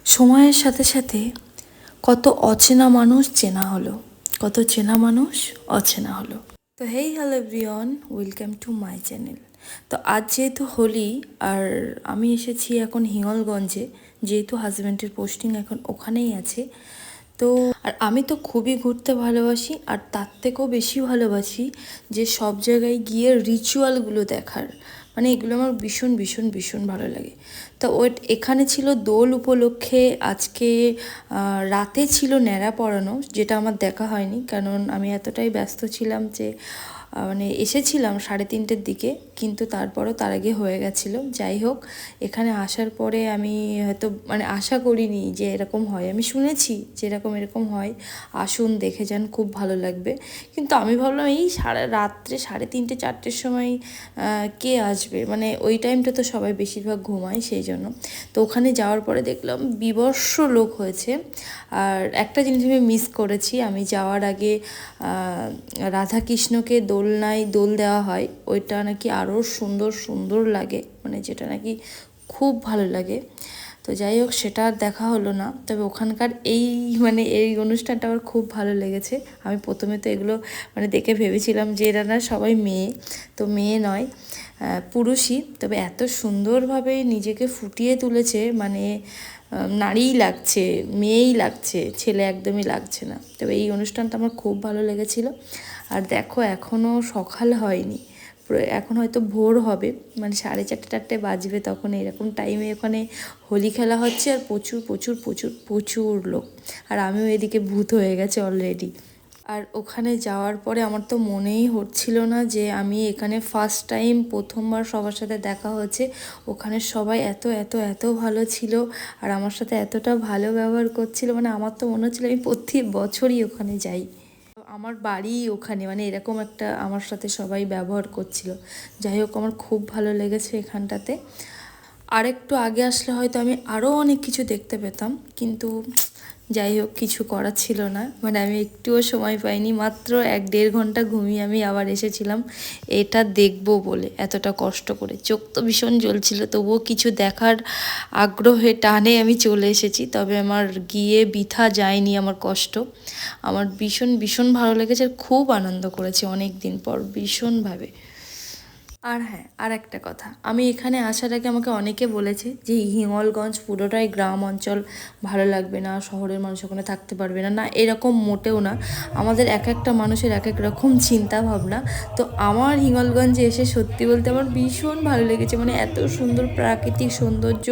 সময়ের সাথে সাথে কত অচেনা মানুষ চেনা হলো, কত চেনা মানুষ অচেনা হলো। তো hey hello everyone, welcome to my channel. তো আজ যেহেতু হোলি আর আমি এসেছি এখন হিঙ্গলগঞ্জে, যেহেতু হাজব্যান্ডের পোস্টিং এখন ওখানেই আছে। তো আর আমি তো খুবই ঘুরতে ভালোবাসি, আর তার থেকেও বেশি ভালোবাসি যে সব জায়গায় গিয়ে রিচুয়ালগুলো দেখার, মানে এগুলো আমার ভীষণ ভীষণ ভীষণ ভালো লাগে। তো এখানে ছিল দোল উপলক্ষে আজকে রাতে ছিল ন্যাড়া পরানো, যেটা আমার দেখা হয়নি কারণ আমি এতটাই ব্যস্ত ছিলাম যে মানে এসেছিলাম 3:30-র দিকে, কিন্তু তারপরও তার আগে হয়ে গেছিলো। যাই হোক, এখানে আসার পরে আমি হয়তো মানে আশা করিনি যে এরকম হয়, আমি শুনেছি যে এরকম হয়, আসুন দেখে যান, খুব ভালো লাগবে। কিন্তু আমি ভাবলাম এই রাত্রে 3:30-4টের সময় কে আসবে, মানে ওই টাইমটা তো সবাই বেশিরভাগ ঘুমায়, সেই জন্য। তো ওখানে যাওয়ার পরে দেখলাম বিবর্ষ লোক হয়েছে। আর একটা জিনিস আমি মিস করেছি, আমি যাওয়ার আগে রাধাকৃষ্ণকে দোলনায় দোল দেওয়া হয়, ওইটা নাকি আরও সুন্দর সুন্দর লাগে, মানে যেটা নাকি খুব ভালো লাগে। তো যাই হোক, সেটা আর দেখা হলো না। তবে ওখানকার এই অনুষ্ঠানটা আমার খুব ভালো লেগেছে। আমি প্রথমে তো এগুলো মানে দেখে ভেবেছিলাম যে এরা না সবাই মেয়ে, তো মেয়ে নয়, পুরুষই। তবে এত সুন্দরভাবে নিজেকে ফুটিয়ে তুলেছে, মানে নারীই লাগছে, মেয়েই লাগছে, ছেলে একদমই লাগছে না। তবে এই অনুষ্ঠানটা আমার খুব ভালো লেগেছিল। আর দেখো, এখনও সকাল হয়নি, এখন হয়তো ভোর হবে, মানে 4:30 বাজবে, তখন এরকম টাইমে ওখানে হোলি খেলা হচ্ছে, আর প্রচুর প্রচুর প্রচুর প্রচুর লোক। আর আমিও এদিকে ভূত হয়ে গেছে অলরেডি। আর ওখানে যাওয়ার পরে আমার তো মনেই হচ্ছিল না যে আমি এখানে ফার্স্ট টাইম, প্রথমবার সবার সাথে দেখা হচ্ছে। ওখানে সবাই এত এত এত ভালো ছিল, আর আমার সাথে এতটা ভালো ব্যবহার করছিল, মানে আমার তো মনে হচ্ছিলো আমি প্রতি বছরই ওখানে যাই, আমার বাড়ি ওখানে, মানে এরকম একটা আমার সাথে সবাই ব্যবহার করছিল। যাই হোক, আমার খুব ভালো লেগেছে এখানটাতে। আর একটু আগে আসলে হয়তো আমি আরও অনেক কিছু দেখতে পেতাম, কিন্তু যাই হোক, কিছু করার ছিল না, মানে আমি একটুও সময় পাইনি। মাত্র 1-1.5 ঘন্টা ঘুমিয়ে আমি আবার এসেছিলাম এটা দেখবো বলে, এতটা কষ্ট করে। চোখ তো ভীষণ জ্বলছিল, তবুও কিছু দেখার আগ্রহে টানে আমি চলে এসেছি। তবে আমার গিয়ে বৃথা যায়নি আমার কষ্ট, আমার ভীষণ ভীষণ ভালো লেগেছে, আর খুব আনন্দ করেছি অনেক দিন পর ভীষণভাবে। আর হ্যাঁ, আর একটা কথা, আমি এখানে আসার আগে আমাকে অনেকে বলেছে যে হিঙ্গলগঞ্জ পুরোটাই গ্রাম অঞ্চল, ভালো লাগবে না, শহরের মানুষ ওখানে থাকতে পারবে না। না, এরকম মোটেও না। আমাদের এক একটা মানুষের এক এক রকম চিন্তা ভাবনা। তো আমার হিঙ্গলগঞ্জে এসে সত্যি বলতে আমার ভীষণ ভালো লেগেছে, মানে এত সুন্দর প্রাকৃতিক সৌন্দর্য,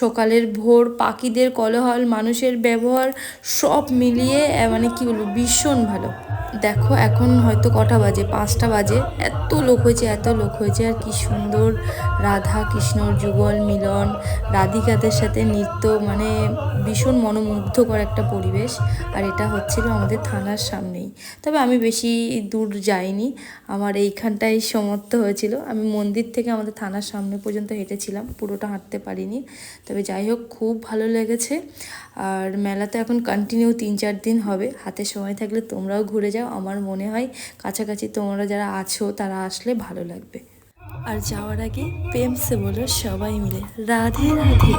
সকালের ভোর, পাখিদের কোলাহল, মানুষের ব্যবহার, সব মিলিয়ে মানে কি বলবো, ভীষণ ভালো। দেখো, এখন হয়তো কটা বাজে, 5টা বাজে, এত লোক হয়েছে, এত লোক হয়েছে, আর কি সুন্দর রাধা কৃষ্ণর যুগল মিলন, রাধিকাদের সাথে নৃত্য, মানে ভীষণ মনোমুগ্ধকর একটা পরিবেশ। আর এটা হচ্ছিল আমাদের থানার সামনেই। তবে আমি বেশি দূর যাইনি, আমার এইখানটাই সমাপ্ত হয়েছিল। আমি মন্দির থেকে আমাদের থানার সামনে পর্যন্ত হেঁটেছিলাম, পুরোটা হাঁটতে পারিনি। তবে যাই হোক, খুব ভালো লেগেছে। আর মেলা তো এখন কন্টিনিউ 3-4 দিন হবে, হাতে সময় থাকলে তোমরাও ঘুরে যাও। আমার মনে হয় কাছাকাছি তোমরা যারা আছো তারা আসলে ভালো লাগবে। আর যাওয়ার আগে প্রেম সে বলো সবাই মিলে রাধে রাধে।